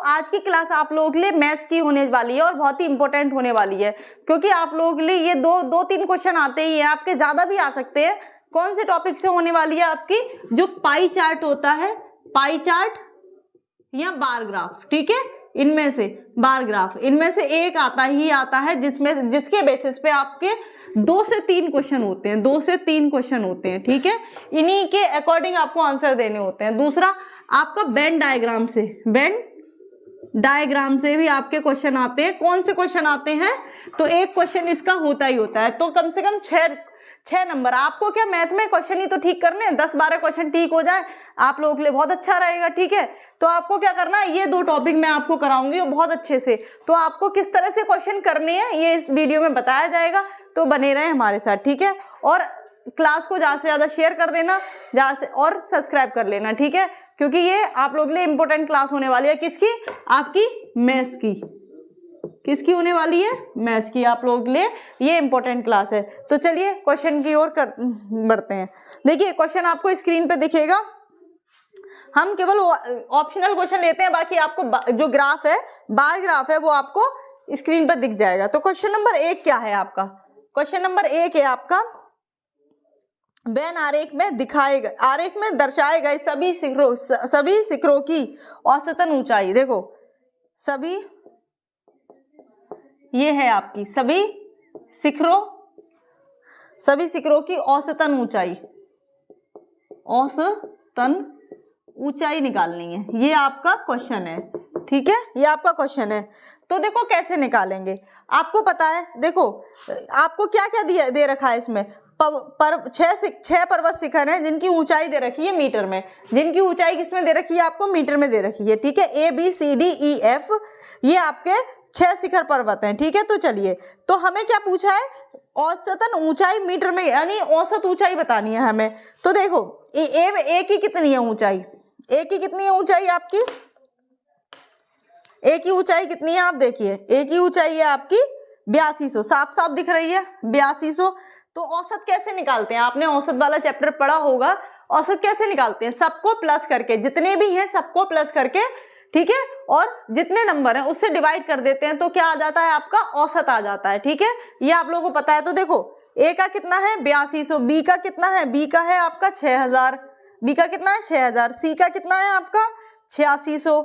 आज की क्लास आप लोगों के लिए मैथ्स की होने वाली है और बहुत ही इंपॉर्टेंट होने वाली है, क्योंकि आप लोगों के लिए ये दो तीन क्वेश्चन आते ही हैं, आपके ज्यादा भी आ सकते हैं। कौन से टॉपिक से होने वाली है आपकी? जो पाई चार्ट होता है, पाई चार्ट या बार ग्राफ, ठीक है, इनमें से बार ग्राफ, इनमें से एक आता है जिसके बेसिस पे आपके 2 से 3 क्वेश्चन होते हैं, 2 से 3 क्वेश्चन होते हैं, ठीक है, इन्हीं के अकॉर्डिंग आपको आंसर देने होते हैं। दूसरा आपका वेन डायग्राम से, वेन डायग्राम से भी आपके क्वेश्चन आते हैं। कौन से क्वेश्चन आते हैं? तो एक क्वेश्चन इसका होता ही होता है, तो कम से कम 6 नंबर। आपको क्या मैथ में क्वेश्चन ही तो ठीक करने हैं, 10-12 क्वेश्चन ठीक हो जाए आप लोगों के लिए बहुत अच्छा रहेगा, ठीक है। तो आपको क्या करना है, ये 2 टॉपिक मैं आपको कराऊंगी बहुत अच्छे से, तो आपको किस तरह से क्वेश्चन करने हैं ये इस वीडियो में बताया जाएगा, तो बने रहे हमारे साथ, ठीक है। और क्लास को ज्यादा से ज्यादा शेयर कर देना, और सब्सक्राइब कर लेना, ठीक है, क्योंकि ये आप लोगों के लिए इंपॉर्टेंट क्लास होने वाली है। किसकी? आपकी मैथ्स की। किसकी होने वाली है? मैथ्स की। आप लोगों के लिए ये इंपॉर्टेंट क्लास है। तो चलिए क्वेश्चन की ओर बढ़ते हैं। देखिए क्वेश्चन आपको स्क्रीन पे दिखेगा, हम केवल ऑप्शनल क्वेश्चन लेते हैं, बाकी आपको जो ग्राफ है, बार ग्राफ है, वो आपको स्क्रीन पर दिख जाएगा। तो क्वेश्चन नंबर 1 क्या है आपका? क्वेश्चन नंबर 1 है आपका, वेन आरेख में दर्शाए गए सभी शिखरों की औसतन ऊंचाई। देखो सभी, ये है आपकी सभी शिखरों की औसतन ऊंचाई निकालनी है। ये आपका क्वेश्चन है, ठीक है, ये आपका क्वेश्चन है। तो देखो कैसे निकालेंगे, आपको पता है, देखो आपको क्या क्या दे रखा है इसमें, 6 पर्वत शिखर हैं जिनकी ऊंचाई दे रखी है मीटर में। जिनकी ऊंचाई किसमें दे रखी है? आपको मीटर में दे रखी है, ठीक है। ABCDEF ये आपके 6 शिखर पर्वत हैं, ठीक है। तो चलिए, तो हमें क्या पूछा है? औसतन ऊंचाई मीटर में, यानी औसत ऊंचाई बतानी है हमें। तो देखो ए की कितनी है ऊंचाई? ए की कितनी है ऊंचाई आपकी? ए की ऊंचाई कितनी है? आप देखिए, ए की ऊंचाई है आपकी 8200, साफ साफ दिख रही है 8200। तो औसत कैसे निकालते हैं? आपने औसत वाला चैप्टर पढ़ा होगा। औसत कैसे निकालते हैं? सबको प्लस करके, जितने भी हैं सबको प्लस करके, ठीक है, और जितने नंबर हैं उससे डिवाइड कर देते हैं, तो क्या आ जाता है? आपका औसत आ जाता है, ठीक है। ये आप लोगों को पता है। तो देखो ए का कितना है? 8200। बी का कितना है? बी का है आपका 6000। बी का कितना है? 6000। सी का कितना है आपका? 8600,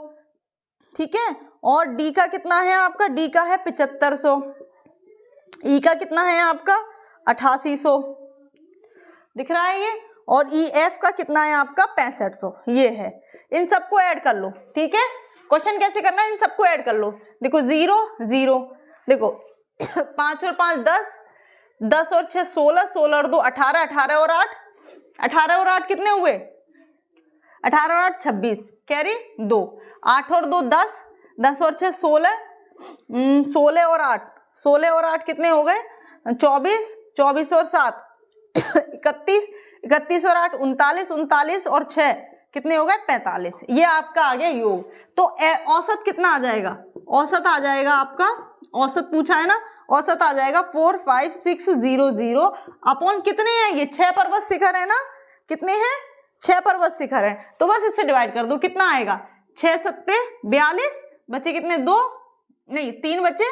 ठीक है। और डी का कितना है आपका? डी का है 7500। ई का कितना है आपका? 8800, दिख रहा है ये। और ई एफ का कितना है आपका? 6500। ये है, इन सबको ऐड कर लो, ठीक है। क्वेश्चन कैसे करना है? इन सबको ऐड कर लो। देखो 0 0, देखो 5 और 5 10, 10 और 6 16, 16 और 2 18, 18 और 8, 18 और 8 कितने हुए? 18 और 8 26, कैरी 2, 8 और 2 10, 10 और 6 16, 16 और 8, 16 और 8 कितने हो गए? 24, 24 और 7 31, 31 और 8 39, 39 और 6 कितने हो गए? 45। ये आपका आ गया योग। तो औसत कितना आ जाएगा? औसत आ जाएगा आपका, औसत पूछा है ना, औसत आ जाएगा 45600 अपॉन कितने हैं? ये 6 पर्वत शिखर है ना, कितने हैं? 6 पर्वत शिखर है। तो बस इससे डिवाइड कर दो, कितना आएगा? 6 7 42, बचे कितने? 2 नहीं 3 बचे,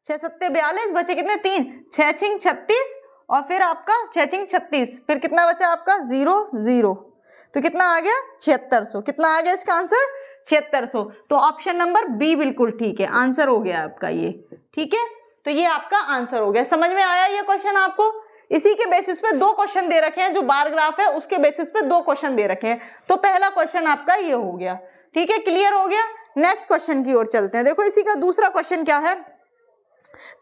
6 7 42, बचे कितने? 3, 6 6 36, और फिर आपका 6 6 36, फिर कितना बचा आपका? 0 0। तो कितना आ गया? 7600। कितना आ गया इसका आंसर? 7600। तो ऑप्शन नंबर बी बिल्कुल ठीक है, आंसर हो गया आपका ये, ठीक है। तो ये आपका आंसर हो गया। समझ में आया ये क्वेश्चन आपको? इसी के बेसिस पे 2 क्वेश्चन दे रखे हैं, जो बार ग्राफ है उसके बेसिस पे 2 क्वेश्चन दे रखे हैं। तो पहला क्वेश्चन आपका ये हो गया, ठीक है, क्लियर हो गया। नेक्स्ट क्वेश्चन की ओर चलते हैं। देखो इसी का दूसरा क्वेश्चन क्या है?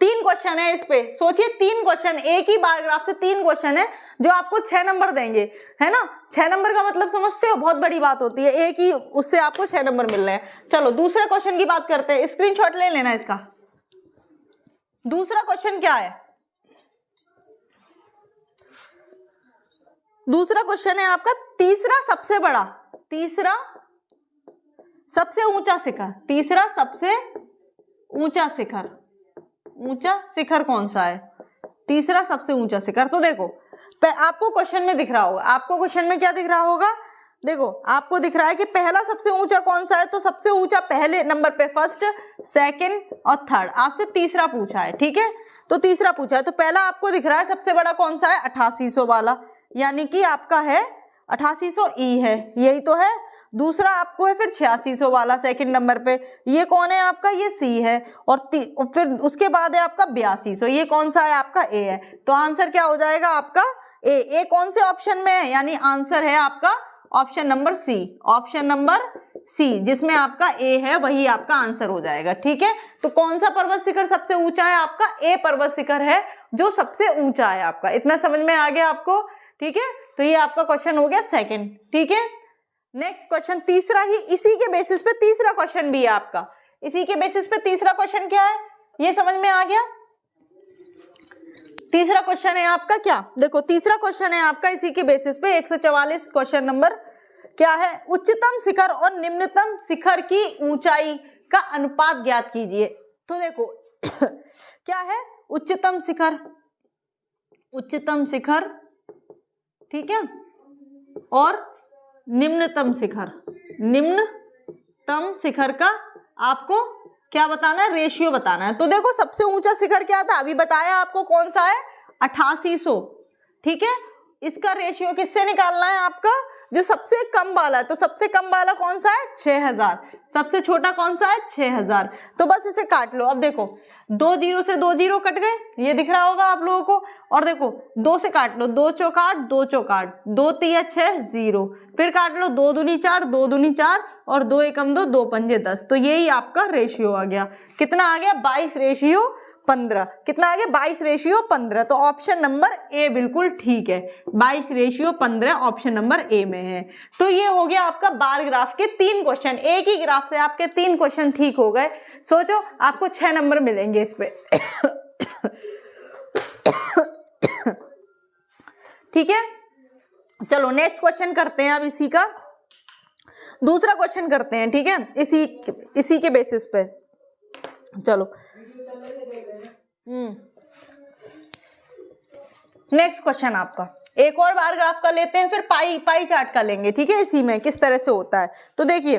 3 क्वेश्चन है इस पे, सोचिए 3 क्वेश्चन, एक ही बार ग्राफ से 3 क्वेश्चन है जो आपको 6 नंबर देंगे, है ना। 6 नंबर का मतलब समझते हो? बहुत बड़ी बात होती है, एक ही उससे आपको 6 नंबर मिल रहे हैं। चलो दूसरे क्वेश्चन की बात करते हैं, स्क्रीनशॉट ले लेना इसका। दूसरा क्वेश्चन क्या है? दूसरा क्वेश्चन है आपका तीसरा सबसे बड़ा, तीसरा सबसे ऊंचा शिखर, तीसरा सबसे ऊंचा शिखर, ऊंचा शिखर कौन सा है? तीसरा सबसे ऊंचा शिखर। तो देखो आपको क्वेश्चन में दिख रहा होगा, आपको क्वेश्चन में क्या दिख रहा होगा? देखो आपको दिख रहा है कि पहला सबसे ऊंचा कौन सा है, तो सबसे ऊंचा पहले नंबर पे फर्स्ट, सेकंड और थर्ड। आपसे तीसरा पूछा है, ठीक है, तो तीसरा पूछा है, तो पहला आपको दिख रहा है सबसे बड़ा कौन सा है, 8800 वाला, यानी कि आपका है 8800 ई है, यही तो है। दूसरा आपको है फिर 8600 वाला सेकंड नंबर पे, ये कौन है आपका, ये सी है। और फिर उसके बाद है आपका 8200, ये कौन सा है आपका, ए है। तो आंसर क्या हो जाएगा आपका ए। ए कौन से ऑप्शन में है, यानी आंसर है आपका option number c, option number c, जिसमें आपका ए है वही आपका आंसर हो जाएगा, ठीक है। तो कौन सा पर्वत शिखर सबसे ऊंचा है आपका, ए पर्वत शिखर है जो सबसे ऊंचा है आपका। इतना समझ में आ गया आपको, ठीक है। तो ये आपका क्वेश्चन हो गया सेकंड, ठीक है। नेक्स्ट क्वेश्चन तीसरा ही, इसी के बेसिस पे तीसरा क्वेश्चन भी है आपका, इसी के बेसिस पे तीसरा क्वेश्चन क्या है ये समझ में आ गया। तीसरा क्वेश्चन है आपका क्या, देखो तीसरा क्वेश्चन है आपका इसी के बेसिस पे 144 क्वेश्चन नंबर क्या है, उच्चतम शिखर और निम्नतम शिखर की ऊंचाई का अनुपात ज्ञात कीजिए। तो देखो क्या है, उच्चतम शिखर, उच्चतम शिखर, ठीक है, और निम्नतम शिखर, निम्नतम शिखर का आपको क्या बताना है, रेशियो बताना है। तो देखो सबसे ऊंचा शिखर क्या था, अभी बताया आपको कौन सा है, 8800, ठीक है। इसका रेशियो किससे निकालना है आपका, जो सबसे कम वाला है, तो सबसे कम वाला कौन सा है, 6000, सबसे छोटा कौन सा है, 6000। तो बस इसे काट लो। अब देखो 2 जीरो से 2 जीरो कट गए, ये दिख रहा होगा आप लोगों को, और देखो 2 से काट लो, 2 चौक 8, 2 चौक 8, 2 तिया 6, 0, फिर काट लो 2 दूनी 4, 2 दूनी 4 और 2 एकम 2, 2 पंजे 10। तो यही आपका रेशियो आ गया, कितना आ गया, 22:15। कितना आ गया, 22:15। तो ऑप्शन नंबर ए बिल्कुल ठीक है, 22:15 ऑप्शन नंबर ए में है। तो ये हो गया आपका बार ग्राफ के 3 क्वेश्चन, एक ही ग्राफ से आपके 3 क्वेश्चन ठीक हो गए। सोचो आपको 6 नंबर मिलेंगे इस पे ठीक है। चलो नेक्स्ट क्वेश्चन करते हैं, अब इसी का दूसरा क्वेश्चन करते हैं, ठीक है, इसी के बेसिस पे। चलो नेक्स्ट क्वेश्चन आपका एक और बार ग्राफ का लेते हैं, फिर पाई चार्ट का लेंगे, ठीक है, इसी में किस तरह से होता है। तो देखिए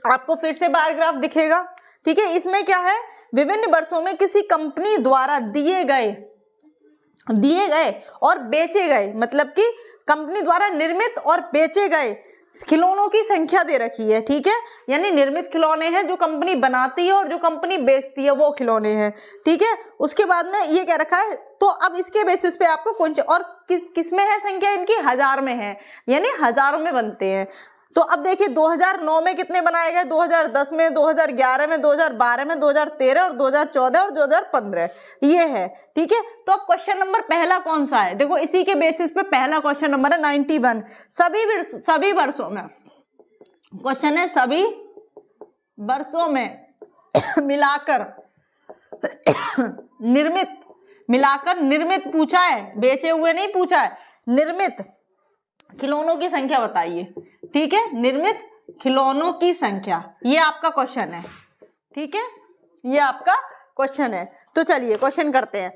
आपको फिर से बार ग्राफ दिखेगा, ठीक है। इसमें क्या है, विभिन्न वर्षों में किसी कंपनी द्वारा दिए गए और बेचे गए, मतलब कि कंपनी द्वारा निर्मित और बेचे गए खिलौनों की संख्या दे रखी है, ठीक है। यानी निर्मित खिलौने हैं जो कंपनी बनाती है और जो कंपनी बेचती है वो खिलौने हैं, ठीक है। उसके बाद में ये क्या रखा है, तो अब इसके बेसिस पे आपको कौन और किस में है संख्या इनकी, 1000 में है, यानी हजारों में बनते हैं। तो अब देखिए 2009 में कितने बनाए गए, 2010 में, 2011 में, 2012 में, 2013 और 2014 और 2015, ये है, ठीक है। तो अब क्वेश्चन नंबर पहला कौन सा है, देखो इसी के बेसिस पे पहला क्वेश्चन नंबर है 91। सभी वर्षों में क्वेश्चन है, सभी वर्षों में मिलाकर निर्मित पूछा है, बेचे हुए नहीं पूछा है, निर्मित खिलौनों की संख्या बताइए, ठीक है, निर्मित खिलौनों की संख्या, ये आपका क्वेश्चन है, ठीक है, ये आपका क्वेश्चन है। तो चलिए क्वेश्चन करते हैं,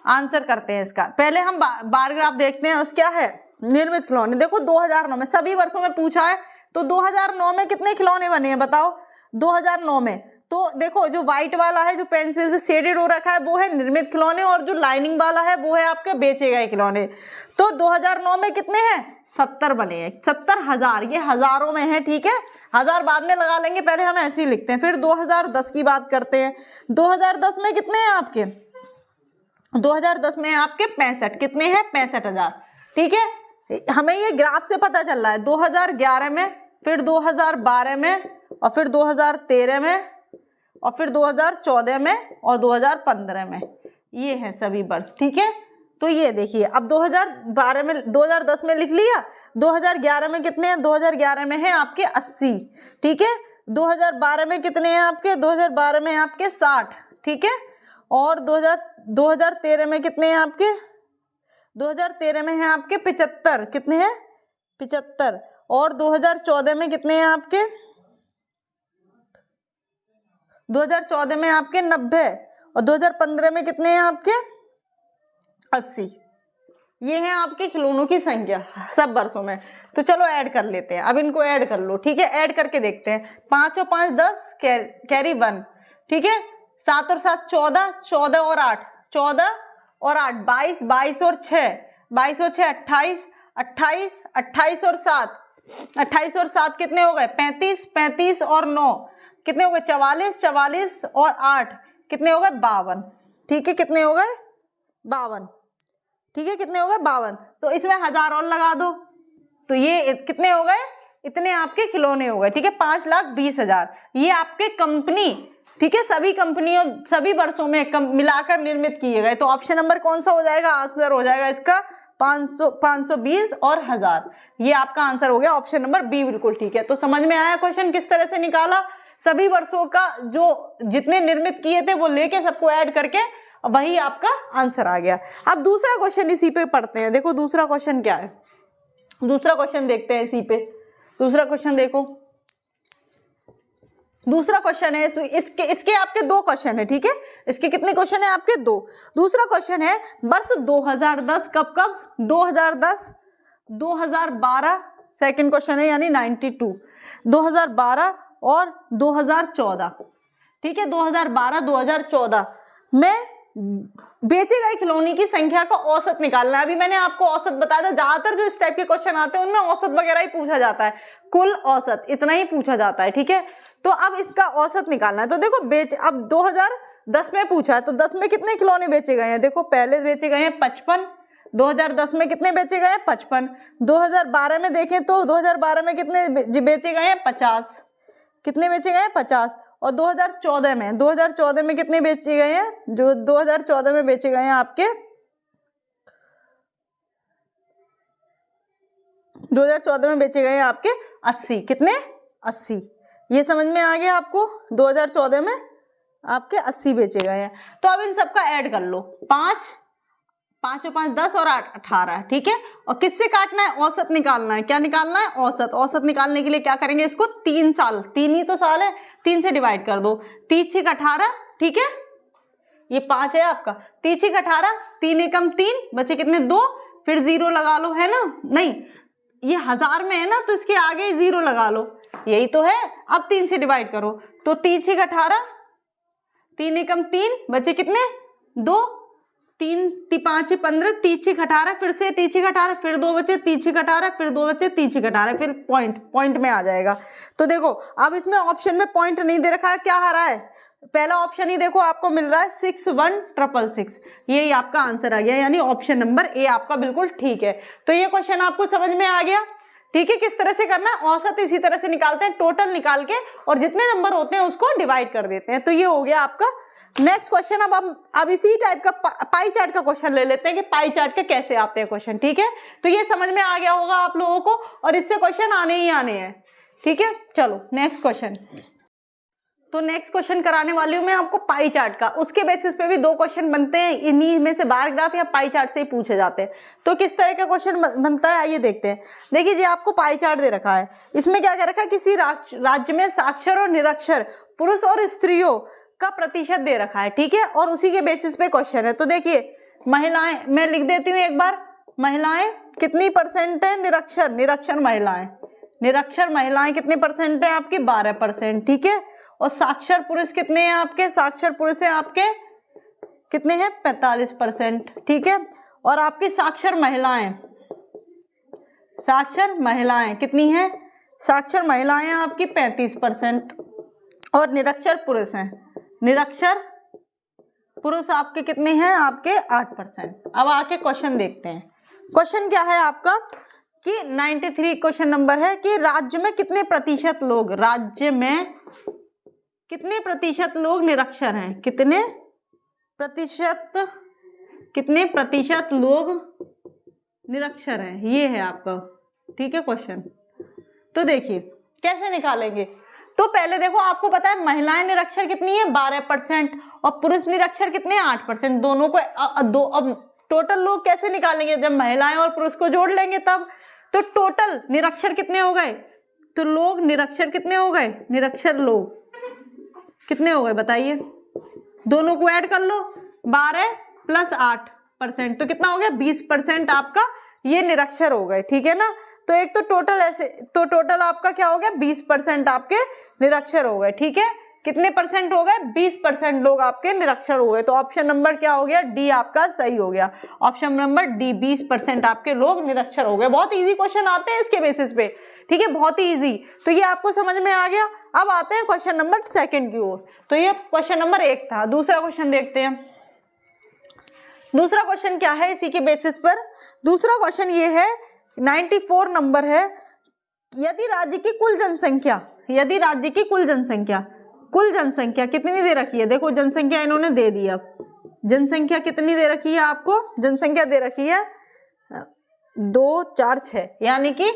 आंसर करते हैं इसका। पहले हम बार ग्राफ देखते हैं, उस क्या है, निर्मित खिलौने। देखो 2009 में, सभी वर्षों में पूछा है, तो 2009 में कितने खिलौने बने हैं बताओ, 2009 में। तो देखो जो व्हाइट वाला है, जो पेंसिल से शेडेड हो रखा है, वो है निर्मित खिलौने, और जो लाइनिंग वाला है वो है आपके बेचे गए खिलौने। तो 2009 में कितने हैं, 70 बने हैं, 70,000, ये हजारों में है, ठीक है। 1000 बाद में लगा लेंगे, पहले हम ऐसे ही लिखते हैं। फिर 2010 की बात करते हैं, 2010 में कितने हैं आपके, 2010 में आपके 65, कितने हैं, 65,000, ठीक है। हमें ये ग्राफ से पता चल रहा है, 2011 में, फिर 2012 में, और फिर 2013 में, और फिर 2014 में और 2015 में, ये है सभी वर्ष, ठीक है। तो ये देखिए, अब 2012 में, 2010 में लिख लिया, 2011 में कितने हैं, 2011 में है आपके 80, ठीक है। 2012 में कितने हैं आपके, 2012 में आपके 60, ठीक है। और 2013 में कितने हैं आपके, 2013 में है आपके 75, कितने हैं, 75। और 2014 में कितने हैं आपके, 2014 में आपके 90, और 2015 में कितने हैं आपके 80, ये है आपके खिलौनों की संख्या सब वर्षों में। तो चलो ऐड कर लेते हैं, अब इनको ऐड कर लो, ठीक है। ऐड करके देखते हैं, 5 और 5 10, कैरी 1, ठीक है। 7 और 7 14, 14 और 8 14 और 8 22, 22 और 6 22 और 6 28, 28 28 और 7 28 और 7 कितने हो गए 35, 35 और 9 कितने हो गए 44, 44 और 8 कितने हो गए 52, ठीक है। कितने हो गए 52, ठीक है। कितने हो गए 52। तो इसमें 1000 और लगा दो, तो ये कितने हो गए, इतने आपके खिलौने हो गए, ठीक है। 5,20,000 ये आपके कंपनी, ठीक है, सभी कंपनियों सभी वर्षों में मिलाकर निर्मित किए गए। तो ऑप्शन नंबर कौन सा हो जाएगा, आंसर हो जाएगा इसका 500, 520 और 1000। ये आपका आंसर हो गया ऑप्शन नंबर बी, बिल्कुल ठीक है। तो समझ में आया क्वेश्चन किस तरह से निकाला, सभी वर्षों का जो जितने निर्मित किए थे वो लेके सबको ऐड करके वही आपका आंसर आ गया। अब दूसरा क्वेश्चन इसी पे पढ़ते हैं। देखो दूसरा क्वेश्चन क्या है, दूसरा क्वेश्चन देखते हैं इसी पे। दूसरा क्वेश्चन देखो, दूसरा क्वेश्चन है इसके आपके 2 क्वेश्चन है, ठीक है। इसके कितने क्वेश्चन है आपके 2। दूसरा क्वेश्चन है वर्ष 2010 कब 2010 2012, सेकंड क्वेश्चन है यानी 92, 2012 और 2014, ठीक है। 2012 2014 में बेचे गए खिलौने की संख्या का औसत निकालना है। अभी मैंने आपको औसत बताया था, ज्यादातर जो इस टाइप के क्वेश्चन आते हैं उनमें औसत वगैरह ही पूछा जाता है, कुल औसत इतना ही पूछा जाता है, ठीक है। तो अब इसका औसत निकालना है। तो देखो अब 2010 में पूछा है, तो 10 में कितने खिलौने बेचे गए हैं, देखो पहले बेचे गए हैं 55, 2010 में कितने बेचे गए हैं 55। 2012 में देखें तो 2012 में कितने बेचे गए हैं 50, कितने बेचे गए हैं 50। और 2014 में कितने बेचे गए हैं, जो 2014 में बेचे गए हैं आपके 2014 में बेचे गए हैं आपके 80, कितने 80। ये समझ में आ गया आपको, 2014 में आपके 80 बेचे गए हैं। तो अब इन सबका ऐड कर लो, 5 5 और 5 10 और 8 18, ठीक है। और किससे काटना है, औसत निकालना है। क्या निकालना है, औसत। औसत निकालने के लिए क्या करेंगे, इसको 3 साल, 3 ही तो साल है, 3 से डिवाइड कर दो, 3 6 18, ठीक है। ये 5 है आपका, 3 6 18, 3 एकम 3 बचे कितने 2, फिर 0 लगा लो, है ना, नहीं ये 1000 में है ना तो इसके आगे 0 लगा लो, यही तो है। अब 3 से डिवाइड करो, तो 3 6 18, 3 एकम 3 बचे कितने 2, 3 5 15, 3 6 18, फिर से 3 6 18, फिर 2 बचे, 3 6 18, फिर 2 बचे, 3 6 18, फिर पॉइंट में आ जाएगा। तो देखो अब इसमें ऑप्शन में पॉइंट नहीं दे रखा है, क्या आ रहा है, पहला ऑप्शन ही देखो आपको मिल रहा है 61666, यही आपका आंसर आ गया, यानी ऑप्शन नंबर ए आपका बिल्कुल ठीक है। तो ये क्वेश्चन आपको समझ में आ गया, ठीक है। किस तरह से करना है, औसत इसी तरह से निकालते हैं, टोटल निकाल के और जितने नंबर होते हैं उसको डिवाइड कर देते हैं। तो ये हो गया आपका नेक्स्ट क्वेश्चन। अब इसी टाइप का पाई चार्ट का क्वेश्चन ले लेते हैं कि पाई चार्ट के कैसे आते हैं क्वेश्चन, ठीक है। तो ये समझ में आ गया होगा आप लोगों को, और इससे क्वेश्चन आने ही आने हैं, ठीक है। चलो नेक्स्ट क्वेश्चन। तो नेक्स्ट क्वेश्चन कराने वाली हूँ मैं आपको पाई चार्ट का, उसके बेसिस पे भी 2 क्वेश्चन बनते हैं, इन्हीं में से बार ग्राफ या पाई चार्ट से ही पूछे जाते हैं। तो किस तरह का क्वेश्चन बनता है आइए देखते हैं। देखिए जी आपको पाई चार्ट दे रखा है, इसमें क्या कह रखा है, किसी राज्य में साक्षर और निरक्षर पुरुष और स्त्रियों का प्रतिशत दे रखा है, ठीक है, और उसी के बेसिस पे क्वेश्चन है। तो देखिए महिलाएं, मैं लिख देती हूँ एक बार, महिलाएं कितनी परसेंट है, निरक्षर महिलाएं कितने परसेंट है आपकी 12%, ठीक है। और साक्षर पुरुष कितने हैं आपके, साक्षर पुरुष है आपके कितने हैं 45%, ठीक है। और आपकी साक्षर महिलाएं कितनी हैं, साक्षर महिलाएं आपकी 35%, और निरक्षर पुरुष हैं, निरक्षर पुरुष आपके कितने हैं, आपके 8%। अब आके क्वेश्चन देखते हैं, क्वेश्चन क्या है आपका कि 93 क्वेश्चन नंबर है कि राज्य में कितने प्रतिशत लोग, राज्य में कितने प्रतिशत लोग निरक्षर हैं, कितने प्रतिशत लोग निरक्षर हैं, ये है आपका, ठीक है क्वेश्चन। तो देखिए कैसे निकालेंगे, तो पहले देखो आपको पता है महिलाएं निरक्षर कितनी है 12% और पुरुष निरक्षर कितने 8%, दोनों को अब टोटल लोग कैसे निकालेंगे, जब महिलाएं और पुरुष को जोड़ लेंगे तब। तो टोटल निरक्षर कितने हो गए, तो लोग निरक्षर कितने हो गए, निरक्षर लोग कितने हो गए बताइए, दोनों को ऐड कर लो, 12 + 8 20%, तो कितना हो गया 20% आपका ये निरक्षर हो गए, ठीक है ना। तो एक तो टोटल ऐसे, तो टोटल आपका क्या हो गया 20% आपके निरक्षर हो गए, ठीक है। कितने परसेंट हो गए 20% लोग आपके निरक्षर हो गए। तो ऑप्शन नंबर क्या हो गया डी आपका सही हो गया, ऑप्शन नंबर डी 20% आपके लोग निरक्षर हो गए। बहुत इजी क्वेश्चन आते हैं इसके बेसिस पे, ठीक है, बहुत ही इजी। तो ये आपको समझ में आ गया। अब आते हैं क्वेश्चन नंबर 2 की ओर। तो ये क्वेश्चन नंबर 1 था। दूसरा क्वेश्चन देखते हैं। दूसरा क्वेश्चन क्या है इसी के बेसिस पर। दूसरा क्वेश्चन ये है 94 नंबर है। यदि राज्य की कुल जनसंख्या, यदि राज्य की कुल जनसंख्या, कुल जनसंख्या कितनी दे रखी है, देखो जनसंख्या इन्होंने दे दी। अब जनसंख्या कितनी दे रखी है आपको, जनसंख्या दे रखी है 2 4 6, यानी कि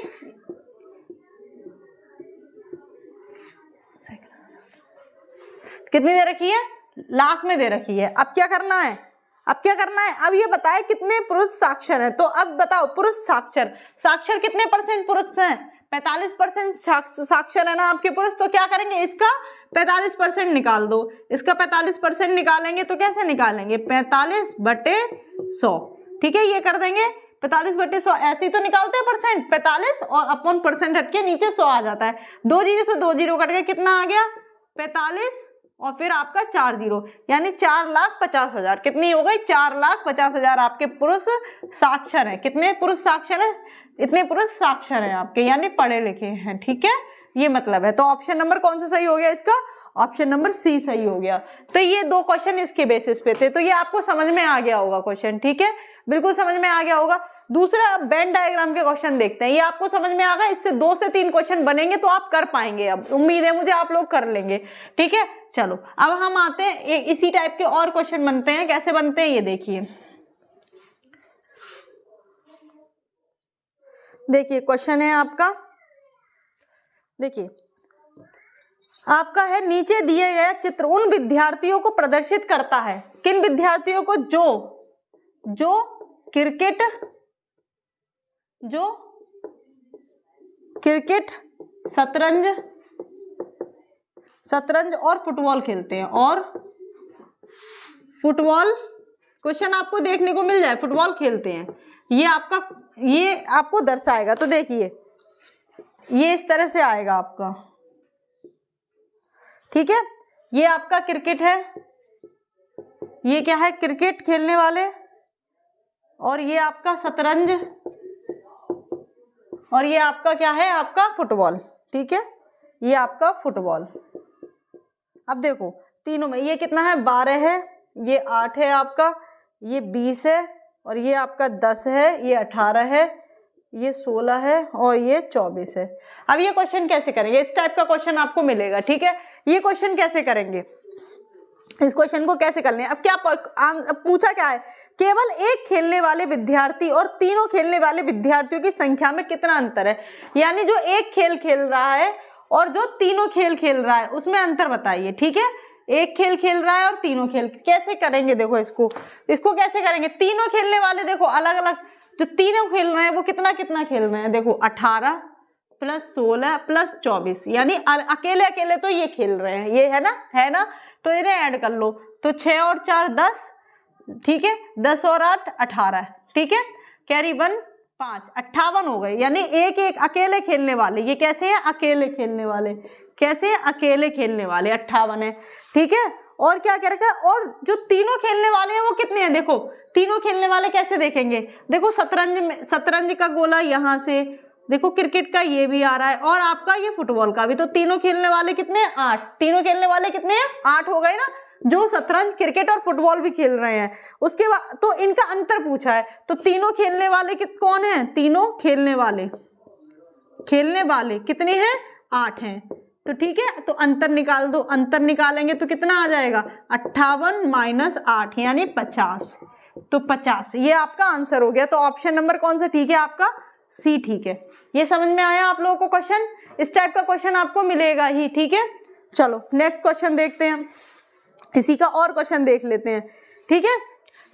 कितनी दे रखी है, लाख में दे रखी है। अब क्या करना है, अब क्या करना है, अब ये बताए कितने पुरुष साक्षर हैं। तो अब बताओ पुरुष साक्षर, साक्षर कितने परसेंट पुरुष हैं, 45% साक्षर है ना आपके पुरुष। तो क्या करेंगे, इसका 45% निकाल दो। इसका 45% निकालेंगे तो कैसे निकालेंगे, 45/100, ठीक है, ये कर देंगे 45/100। ऐसे ही तो निकालते हैं परसेंट, 45 और अपन परसेंट हटके नीचे 100 आ जाता है। 2 जीरो से 2 जीरो कट गए, कितना आ गया 45 और फिर आपका 4 जीरो, यानी 4,50,000। कितनी हो गई 4,50,000 आपके पुरुष साक्षर हैं। कितने पुरुष साक्षर हैं, इतने पुरुष साक्षर हैं आपके, यानी पढ़े लिखे हैं, ठीक है, ये मतलब है। तो ऑप्शन नंबर कौन सा सही हो गया इसका, ऑप्शन नंबर सी सही हो गया। तो ये 2 क्वेश्चन इसके बेसिस पे थे। तो ये आपको समझ में आ गया होगा क्वेश्चन, ठीक है, बिल्कुल समझ में आ गया होगा। दूसरा वेन डायग्राम के क्वेश्चन देखते हैं। ये आपको समझ में आ गया, इससे 2 से 3 क्वेश्चन बनेंगे तो आप कर पाएंगे। अब उम्मीद है मुझे आप लोग कर लेंगे, ठीक है। चलो अब हम आते हैं इसी टाइप के और क्वेश्चन बनते हैं। कैसे बनते हैं ये देखिए। देखिए क्वेश्चन है आपका, देखिए आपका है नीचे दिए गए चित्र उन विद्यार्थियों को प्रदर्शित करता है। किन विद्यार्थियों को, जो क्रिकेट शतरंज और फुटबॉल खेलते हैं। और फुटबॉल क्वेश्चन आपको देखने को मिल जाए, फुटबॉल खेलते हैं, ये आपको दर्शाएगा। तो देखिए ये इस तरह से आएगा आपका, ठीक है। ये आपका क्रिकेट है, ये क्या है क्रिकेट खेलने वाले, और ये आपका शतरंज, और ये आपका क्या है आपका फुटबॉल, ठीक है, ये आपका फुटबॉल। अब देखो तीनों में ये कितना है 12 है, ये 8 है आपका, ये 20 है, और ये आपका 10 है, ये 18 है, ये 16 है, और ये 24 है। अब ये क्वेश्चन कैसे करेंगे, इस टाइप का क्वेश्चन आपको मिलेगा, ठीक है। ये क्वेश्चन कैसे करेंगे, इस क्वेश्चन को कैसे करने, अब क्या पूछा क्या है, केवल एक खेलने वाले विद्यार्थी और तीनों खेलने वाले विद्यार्थियों की संख्या में कितना अंतर है। यानी जो एक खेल खेल रहा है और जो तीनों खेल खेल रहा है उसमें अंतर बताइए, ठीक है। एक खेल खेल रहा है और तीनों खेल, कैसे करेंगे देखो इसको कैसे करेंगे। तीनों खेलने वाले देखो अलग अलग, जो तीनों खेल रहे हैं वो कितना कितना खेल रहे हैं, देखो 18 + 16 + 24, यानी अकेले अकेले तो ये खेल रहे हैं, ये है ना, तो इन्हें ऐड कर लो। तो 6 और 4 10, ठीक है, 10 और 8 18, ठीक है, कैरी 1 5 58 हो गए। यानी एक एक अकेले खेलने वाले, ये कैसे है अकेले खेलने वाले, कैसे अकेले खेलने वाले 58 है, ठीक है। और क्या कह रखा है, और जो तीनों खेलने वाले हैं वो कितने हैं, देखो तीनों खेलने वाले कैसे देखेंगे, देखो शतरंज का गोला यहाँ से, देखो क्रिकेट का ये भी आ रहा है, और आपका ये फुटबॉल का भी। तो तीनों खेलने वाले कितने हैं 8, तीनों खेलने वाले कितने हैं 8 हो गए ना, जो शतरंज क्रिकेट और फुटबॉल भी खेल रहे हैं। उसके बाद तो इनका अंतर पूछा है, तो तीनों खेलने वाले कौन है, तीनों खेलने वाले कितने हैं 8 हैं। तो ठीक है, तो अंतर निकाल दो, अंतर निकालेंगे तो कितना आ जाएगा 58 - 8 यानी 50, तो 50 ये आपका आंसर हो गया। तो ऑप्शन नंबर कौन सा ठीक है आपका, सी ठीक है। ये समझ में आया आप लोगों को क्वेश्चन, इस टाइप का क्वेश्चन आपको मिलेगा ही, ठीक है। चलो नेक्स्ट क्वेश्चन देखते हैं, इसी का और क्वेश्चन देख लेते हैं, ठीक है।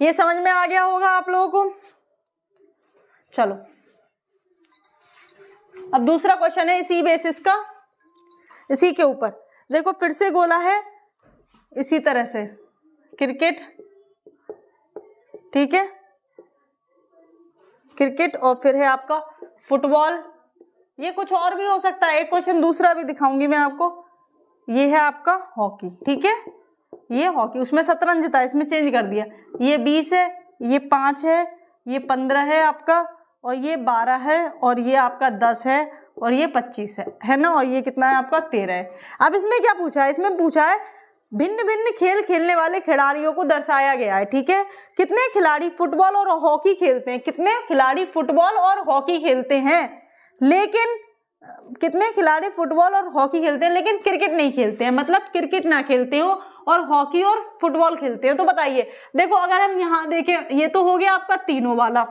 ये समझ में आ गया होगा आप लोगों को। चलो अब दूसरा क्वेश्चन है इसी बेसिस का, इसी के ऊपर देखो फिर से गोला है इसी तरह से क्रिकेट, ठीक है, क्रिकेट और फिर है आपका फुटबॉल। ये कुछ और भी हो सकता है, एक क्वेश्चन दूसरा भी दिखाऊंगी मैं आपको। ये है आपका हॉकी, ठीक है, ये हॉकी, उसमें शतरंज था, इसमें चेंज कर दिया। ये 20 है, ये 5 है, ये 15 है आपका, और ये 12 है, और ये आपका 10 है, और ये 25 है ना, और ये कितना है आपका 13 है। अब इसमें क्या पूछा है, इसमें पूछा है भिन्न भिन्न खेल खेलने वाले खिलाड़ियों को दर्शाया गया है, ठीक है। कितने खिलाड़ी फुटबॉल और हॉकी खेलते हैं, कितने खिलाड़ी फुटबॉल और हॉकी खेलते हैं, लेकिन कितने खिलाड़ी फुटबॉल और हॉकी खेलते हैं लेकिन क्रिकेट नहीं खेलते हैं, मतलब क्रिकेट ना खेलते हो और हॉकी और फुटबॉल खेलते हो। तो बताइए, देखो अगर हम यहाँ देखें, ये तो हो गया आपका तीनों वाला,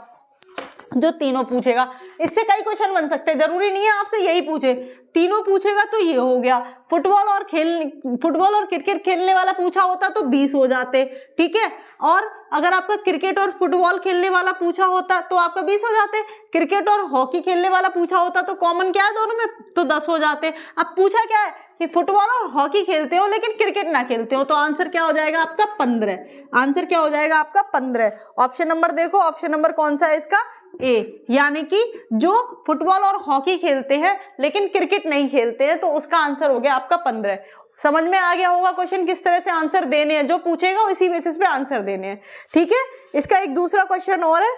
जो तीनों पूछेगा। इससे कई क्वेश्चन बन सकते हैं, जरूरी नहीं है आपसे यही पूछे, तीनों पूछेगा तो ये हो गया। फुटबॉल और क्रिकेट खेलने वाला पूछा होता तो 20 हो जाते, ठीक है। और अगर आपका क्रिकेट और फुटबॉल खेलने वाला पूछा होता तो आपका 20 हो जाते। क्रिकेट और हॉकी खेलने वाला पूछा होता तो कॉमन क्या है दोनों में, तो 10 हो जाते। अब पूछा क्या है कि फुटबॉल और हॉकी खेलते हो लेकिन क्रिकेट ना खेलते हो, तो आंसर क्या हो जाएगा आपका 15। आंसर क्या हो जाएगा आपका 15। ऑप्शन नंबर देखो, ऑप्शन नंबर कौन सा है इसका, ए, यानी कि जो फुटबॉल और हॉकी खेलते हैं लेकिन क्रिकेट नहीं खेलते हैं, तो उसका आंसर हो गया आपका 15। समझ में आ गया होगा क्वेश्चन किस तरह से आंसर देने हैं, जो पूछेगा इसी बेसिस पे आंसर देने हैं, ठीक है। इसका एक दूसरा क्वेश्चन और है,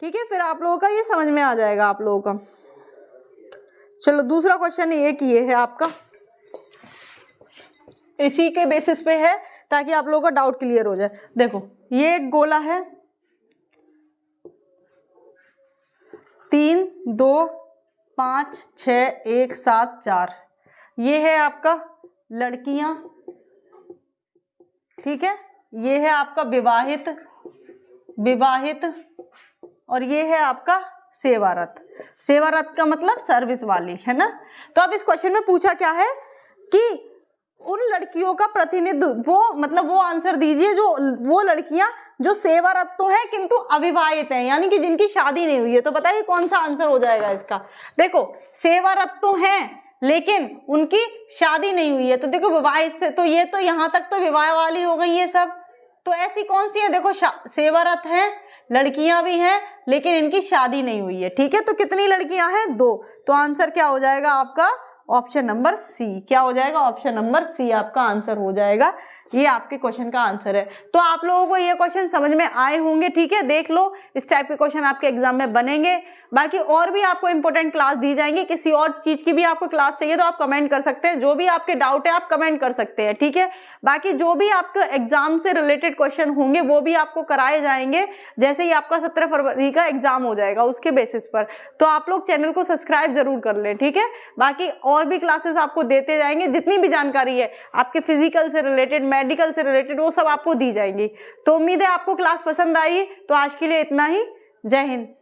ठीक है, फिर आप लोगों का ये समझ में आ जाएगा आप लोगों का। चलो दूसरा क्वेश्चन एक ये है आपका, इसी के बेसिस पे है ताकि आप लोगों का डाउट क्लियर हो जाए। देखो ये एक गोला है, 3 2 5 6 1 7 4, ये है आपका लड़कियां, ठीक है, ये है आपका विवाहित, और ये है आपका सेवारत। सेवारत का मतलब सर्विस वाली, है ना। तो अब इस क्वेश्चन में पूछा क्या है कि उन लड़कियों का प्रतिनिधित्व, वो आंसर दीजिए जो वो लड़कियां जो सेवारत तो हैं किंतु अविवाहित हैं, यानी कि जिनकी शादी नहीं हुई है। तो बताइए कौन सा आंसर हो जाएगा इसका। देखो सेवारत तो हैं लेकिन उनकी शादी नहीं हुई है, तो देखो विवाहित से तो ये तो यहाँ तक तो विवाह वाली हो गई ये सब। तो ऐसी कौन सी है, देखो सेवारत हैं, लड़कियां भी हैं लेकिन इनकी शादी नहीं हुई है, ठीक है। तो कितनी लड़कियां हैं, 2। तो आंसर क्या हो जाएगा आपका ऑप्शन नंबर सी। क्या हो जाएगा, ऑप्शन नंबर सी आपका आंसर हो जाएगा। ये आपके क्वेश्चन का आंसर है। तो आप लोगों को ये क्वेश्चन समझ में आए होंगे, ठीक है। देख लो, इस टाइप के क्वेश्चन आपके एग्जाम में बनेंगे। बाकी और भी आपको इंपॉर्टेंट क्लास दी जाएंगी, किसी और चीज की भी आपको क्लास चाहिए तो आप कमेंट कर सकते हैं, जो भी आपके डाउट है आप कमेंट कर सकते हैं, ठीक है। बाकी जो भी आपके एग्जाम से रिलेटेड क्वेश्चन होंगे वो भी आपको कराए जाएंगे जैसे ही आपका 17 फरवरी का एग्जाम हो जाएगा उसके बेसिस पर। तो आप लोग चैनल को सब्सक्राइब जरूर कर लें, ठीक है। बाकी और भी क्लासेस आपको देते जाएंगे, जितनी भी जानकारी है आपके फिजिकल से रिलेटेड, मेडिकल से रिलेटेड, वो सब आपको दी जाएंगी। तो उम्मीद है आपको क्लास पसंद आई। तो आज के लिए इतना ही। जय हिंद।